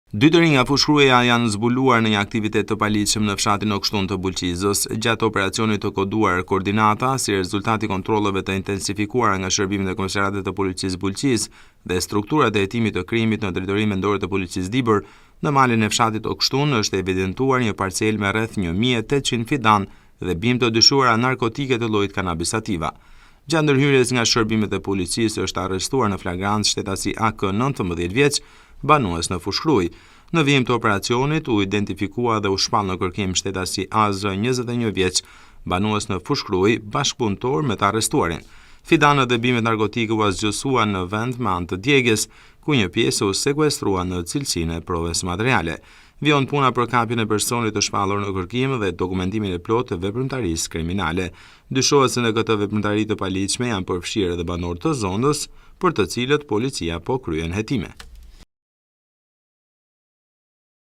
Dy të rinj nga fushkrueja janë zbuluar në një aktivitet të paligjshëm në fshatin Okshtun të Bulqizës, gjatë operacionit të koduar Koordinata, si rezultati i kontrolleve të intensifikuara nga shërbimet e Komisariatit të Policisë Bulqizë dhe strukturat e hetimit të krimit në drejtorinë vendore të Policisë Dibër, në malin e fshatit Okshtun është evidentuar një parcel me rreth 1800 fidan dhe bimë të dyshuara narkotike të llojit kanabis sativa. Gjatë ndërhyrjes nga shërbimet e policisë është arrestuar në flagrancë shtetasi AK 19 vjeç, banues në fushkruj. Në vijim të operacionit u identifikua dhe u shpall në kërkim shtetasi AZ 21 vjeç, banues në fushkruj, bashkëpunëtor me të arrestuarin. Fidanët dhe bimet narkotike u zgjusuan në vend me anë të djegjes, ku një pjesë u sekuestrua në cilësinë e provës materiale. Vion puna për kapjen e personit të shpallur në kërkim dhe dokumentimin e plotë të veprimtarisë kriminale. Dyshohet se në këtë veprimtari të paligjshme janë përfshirë edhe banorë të zonës, për të cilët policia po kryen hetime.